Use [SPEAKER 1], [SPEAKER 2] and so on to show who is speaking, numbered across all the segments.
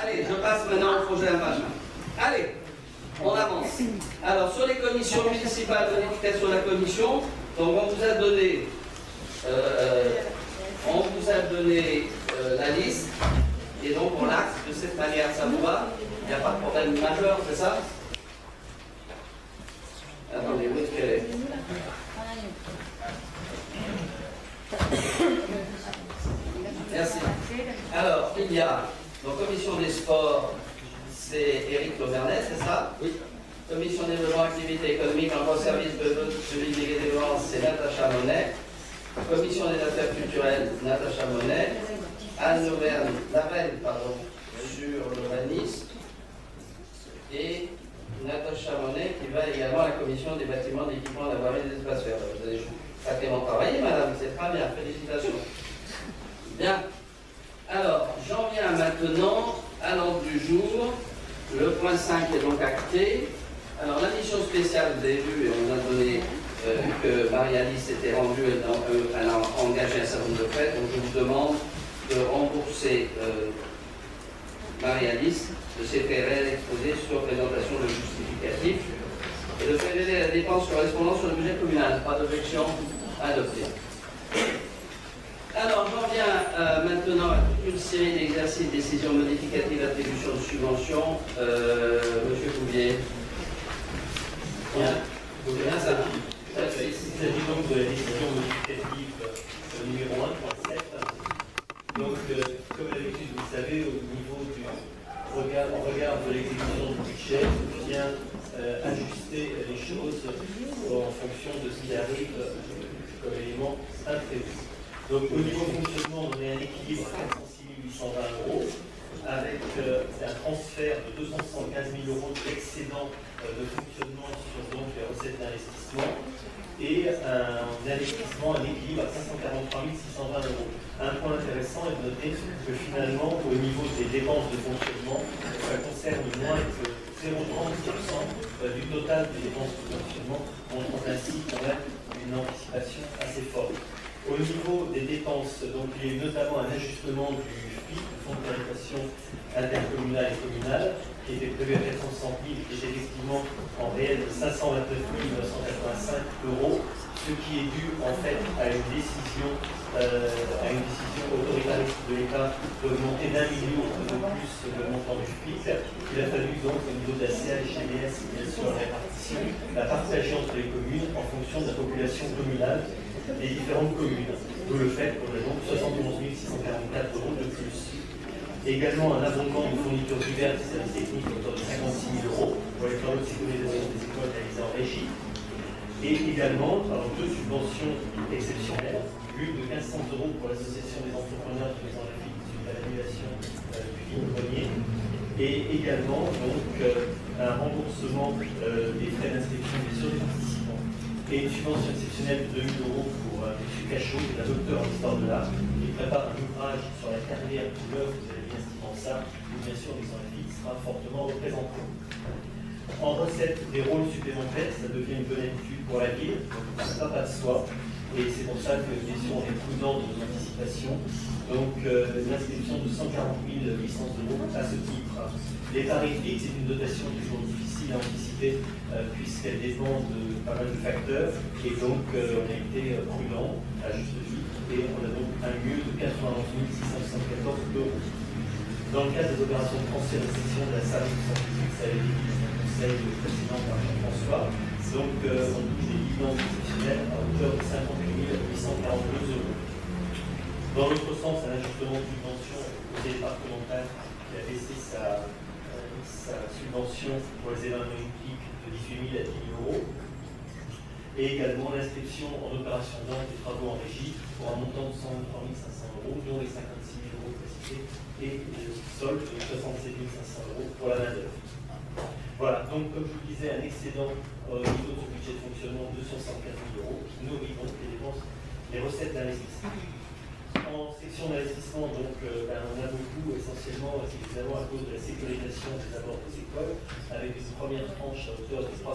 [SPEAKER 1] Allez, je passe maintenant au projet machin. Allez, on avance. Alors, sur les commissions municipales, modification de la commission, donc on vous a donné, la liste, et donc on l'axe de cette manière, ça vous va? Il n'y a pas de problème majeur, c'est ça? Attendez, où est-ce qu'elle est? Merci. Alors, il y a, donc, commission des sports, c'est Éric Lauvernet, c'est ça? Oui. Commission développement, activité économique, emploi, service de public et développement, c'est Natacha Monet. Commission des affaires culturelles, Natacha Monet. Anne Lavelle, sur l'urbanisme. Et Natacha Monet qui va également à la commission des bâtiments, d'équipements, d'avoir et des espaces verts. Vous avez sacrément travaillé, madame, c'est très bien, félicitations. Bien. Alors, j'en viens maintenant à l'ordre du jour. Le point 5 est donc acté. Alors, la mission spéciale, vous avez vu, et on a donné que Marie-Alice s'était rendue, elle a engagé un certain nombre de frais, donc je vous demande de rembourser Marie-Alice de ses frais réels exposés sur présentation de justificatif et de prélever la dépense correspondant sur le budget communal. Pas d'objection adoptée. Alors, j'en viens maintenant à toute une série d'exercices, décisions modificatives, attribution de subventions. Monsieur Bouvier. Bien. C'est bien ça.
[SPEAKER 2] Il s'agit donc de la décision modificative numéro 1.7. Donc, comme d'habitude, vous le savez, au niveau du regard de l'exécution du budget, on vient ajuster les choses en fonction de ce qui arrive comme élément imprévu. Donc, au niveau fonctionnement, on est à un équilibre à 406 820 euros, avec un transfert de 275 000 euros d'excédent de fonctionnement sur donc, les recettes d'investissement, et un investissement, un équilibre à 543 620 euros. Un point intéressant est de noter que finalement, au niveau des dépenses de fonctionnement, ça concerne moins que 0,30% du total des dépenses de fonctionnement, montrant ainsi quand même une anticipation assez forte. Au niveau des dépenses, donc, il y a eu notamment un ajustement du FPI, du Fonds de péréquation intercommunal et communal, qui était prévu à 460 000, qui est effectivement en réel de 529 985 euros, ce qui est dû en fait à une décision autoritariste de l'État d'augmenter d'1 million de plus le montant du FPIC. Il a fallu donc au niveau de la CHDS, bien sûr, la partager entre les communes en fonction de la population communale des différentes communes. D'où le fait qu'on a donc 71 644 euros de plus. Également un abondement de fournitures diverses des services techniques autour de 56 000 euros pour les travaux de sécurisation des écoles réalisés en régie. Et également, deux subventions exceptionnelles, l'une de 1500 euros pour l'association des entrepreneurs qui faisant la vie suite à l'annulation du vide-grenier, et également donc, un remboursement des frais d'inscription des participants. Et une subvention exceptionnelle de 2 000 euros pour M. Cachot, qui est un docteur en histoire de l'art, qui prépare un ouvrage sur la carrière de l'œuvre, vous avez bien estimé ça, où bien sûr l'exemple sera fortement représenté. En recette, des rôles supplémentaires, ça devient une bonne habitude pour la ville, donc ça ne va pas de soi, et c'est pour ça que bien sûr on est prudent dans nos anticipations. Donc l'inscription de 140 800 euros à ce titre. Les tarifs fixes, c'est une dotation toujours difficile à anticiper puisqu'elle dépend de pas mal de facteurs, et donc on a été prudent à juste titre, et on a donc un mieux de 91 674 euros. Dans le cadre des opérations de transfert de section de la salle de santé, ça a été dit dans le conseil précédent par Jean-François, donc on touche des dividendes exceptionnels à hauteur de 58 842 euros. Dans l'autre sens, un ajustement de subvention au conseil départemental qui a baissé sa subvention pour les événements olympiques de 18 000 à 10 000 euros. Et également l'inscription en opération d'ordre des travaux en régie pour un montant de 123 500 euros, dont les 56 000 euros précités, et le solde de 67 500 euros pour la main-d'œuvre. Voilà, donc comme je vous le disais, un excédent au niveau de ce budget de fonctionnement de 275 000 euros qui nourrit donc les recettes d'investissement. En section d'investissement, donc, on a beaucoup, essentiellement, évidemment, à cause de la sécurisation des abords des écoles, avec une première tranche à hauteur de 322 000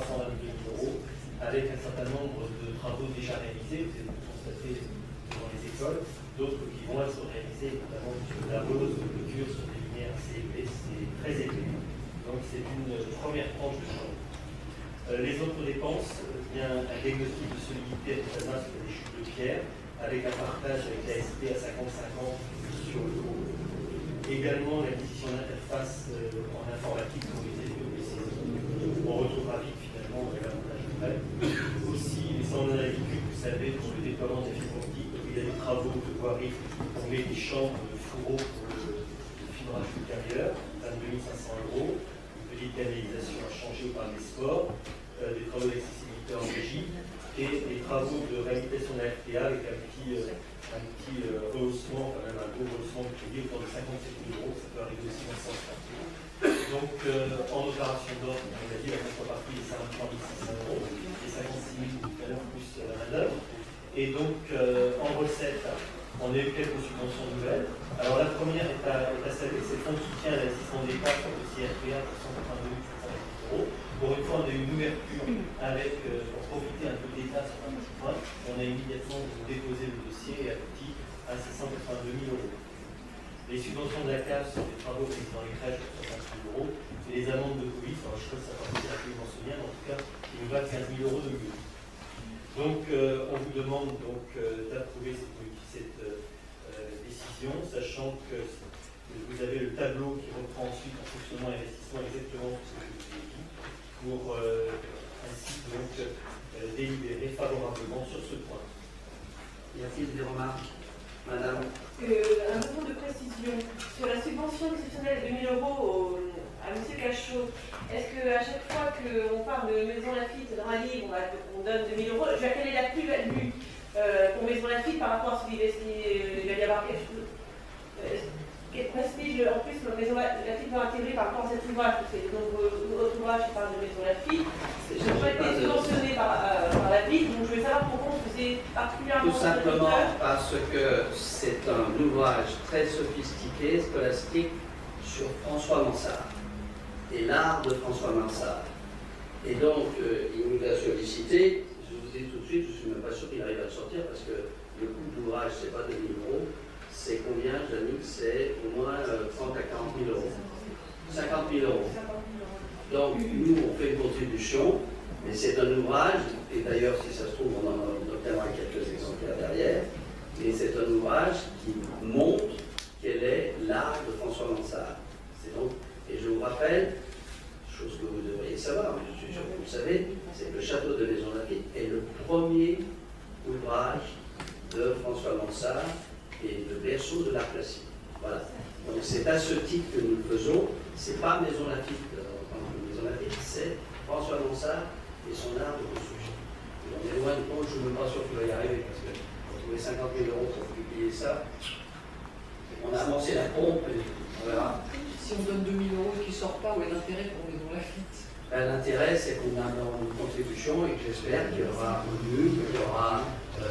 [SPEAKER 2] euros, avec un certain nombre de travaux déjà réalisés, vous avez pu constater devant les écoles, d'autres qui vont être réalisés, notamment sur la rose, de clôture sur des lumières CEP, c'est une première tranche de change. Les autres dépenses, bien un diagnostic de solidité à l'état sur les chutes de pierre, avec un partage avec la ST à 50-50 sur le groupe. Également l'acquisition d'interfaces en informatique pour les PCI. On retrouvera vite finalement l'avantage après. Aussi, les centres d'agriculture, vous savez, pour le déploiement des fibres optiques, il y a des travaux de voirie, on met des chambres de fourreaux pour le fibrage ultérieur, 22 500 €, une petite canalisation à changer par des sports, des travaux d'accessibilité en régie, et des travaux de réhabilitation de la RTA avec un petit rehaussement, quand même un gros rehaussement de crédit autour de 57 000 €, ça peut arriver aussi dans ce sens-là. Donc en opération d'ordre, on a dit la contrepartie est 53 600 €, et 56 000 tout à l'heure plus la main-d'œuvre. Et donc en recette, on a eu quelques subventions nouvelles. Alors la première est à saluer, c'est le fonds de soutien à l'assistance d'État sur le CRPA pour 182 728 €. Pour une fois, on a eu une ouverture avec, pour profiter un peu de l'État sur un petit point, on a immédiatement déposé le dossier et abouti à ces 182 000 €. Les subventions de la CAF sur les travaux réalisés dans les crèches pour 60 000 €, et les amendes de police, alors je sais pas si ça participe à plus mentionné, mais en tout cas, il nous va 15 000 € de mieux. Donc, on vous demande donc d'approuver cette décision, sachant que vous avez le tableau qui reprend ensuite en fonctionnement et investissement exactement ce que je vous ai dit, pour ainsi donc délibérer favorablement sur ce point.
[SPEAKER 1] Y a-t-il des remarques, Madame?
[SPEAKER 3] Un besoin de précision. Sur la subvention exceptionnelle de 2 000 € à M. Cachot, est-ce qu'à chaque fois qu'on parle de Maison Lafitte dans un livre, on donne 2 000 €, quelle est la plus-value pour Maison Lafitte par rapport à celui il va y avoir quelque chose? Quel prestige, en plus, Maison Lafitte va intégrer par rapport à cet ouvrage, parce que donc autre ouvrage qui parle de Maison Lafitte, je n'ai pas été subventionné par la ville, donc je veux savoir pourquoi on faisait particulièrement.
[SPEAKER 1] Tout simplement parce que c'est un ouvrage très sophistiqué, scolastique, sur François Mansart et l'art de François Mansart. Et donc, il nous a sollicité, je vous dis tout de suite, je ne suis même pas sûr qu'il arrive à le sortir, parce que le coût de l'ouvrage, ce n'est pas 2 000 €. C'est combien, Jannick? C'est au moins 30 à 40 000 €. 50 000 €. Donc, nous, on fait une contribution, mais c'est un ouvrage, et d'ailleurs, si ça se trouve, on en obtiendra quelques exemplaires derrière, mais c'est un ouvrage qui montre quel est l'art de François Mansart. Donc, et je vous rappelle, chose que vous devriez savoir, mais je suis sûr que vous le savez, c'est que le château de Maison Lafitte est le premier ouvrage de François Mansart et le berceau de l'art classique. Voilà. Donc c'est à ce titre que nous le faisons. C'est pas Maison Lafitte, Maison Lafitte, c'est François Mansart et son art de construction. Et on est loin de compte, je ne suis même pas sûr qu'il va y arriver, parce que pour trouver 50 000 € pour publier ça, on a avancé la pompe et on verra.
[SPEAKER 4] Si on donne 2 000 € et qu'il ne sort pas, où est l'intérêt pour Maison Lafitte?
[SPEAKER 1] L'intérêt, c'est qu'on a une contribution et que j'espère qu'il y aura qu'il y aura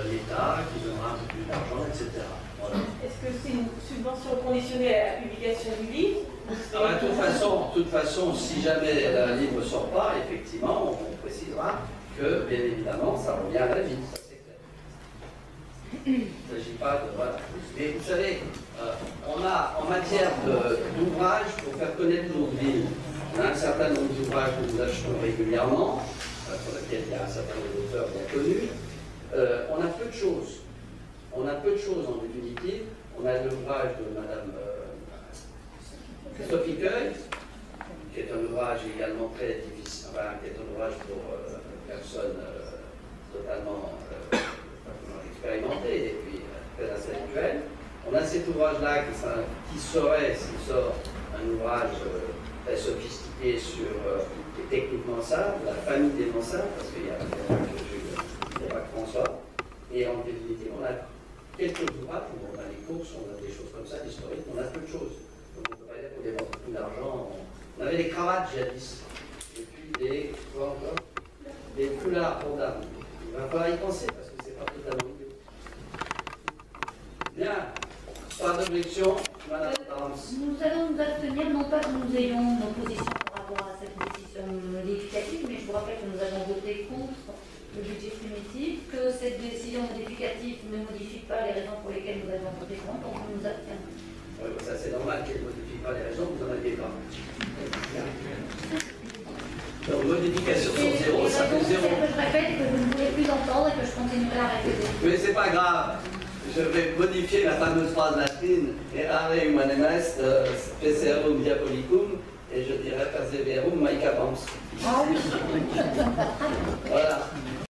[SPEAKER 1] l'État, qui donnera un peu plus d'argent, etc. Voilà.
[SPEAKER 3] Est-ce que c'est une subvention conditionnée à la publication du livre?
[SPEAKER 1] De toute façon, si jamais le livre ne sort pas, effectivement, on précisera que, bien évidemment, ça revient à la ville, ça c'est clair. Il ne s'agit pas de... Voilà. Mais vous savez, on a, en matière d'ouvrages, pour faire connaître nos villes, on a un certain nombre d'ouvrages que nous achetons régulièrement, sur lesquels il y a un certain nombre d'auteurs bien connus. On a peu de choses. On a peu de choses en définitive. On a l'ouvrage de Madame Sophie Cueil, qui est un ouvrage également très difficile, enfin, qui est un ouvrage pour personnes totalement expérimentées et puis très intellectuelles. On a cet ouvrage-là qui serait, s'il sort, un ouvrage très sophistiqué sur les techniques Mansart, de la famille des Mansart, parce qu'il y a pas que François. Et en définitive, on a quelques ouvrages, on a les courses, on a des choses comme ça, historiques, on a peu de choses. Donc on ne peut pas dire qu'on dépense beaucoup d'argent. On avait des cravates jadis, et puis des foulards pendables. Il va falloir y penser, parce que c'est pas totalement idiot. Bien, pas d'objection, Madame Tarance.
[SPEAKER 5] Nous allons nous abstenir, non pas que nous ayons une opposition par rapport à cette décision modificative, mais je vous rappelle que nous avons voté contre le budget primitif, que cette décision modificative ne modifie pas les raisons pour lesquelles nous avons voté contre, donc nous nous abstiendrons.
[SPEAKER 1] Oui, ça c'est normal qu'elle modifie pas les raisons, vous en aviez pas. Donc, modification sur zéro, ça fait zéro.
[SPEAKER 5] Que je répète et que vous ne voulez plus entendre et que je continuerai à répéter.
[SPEAKER 1] Mais c'est pas grave. Je vais modifier la fameuse phrase latine errare humanem est pecerum diabolicum et je dirais perseverum maicabans.
[SPEAKER 5] Ah oui.
[SPEAKER 1] Voilà.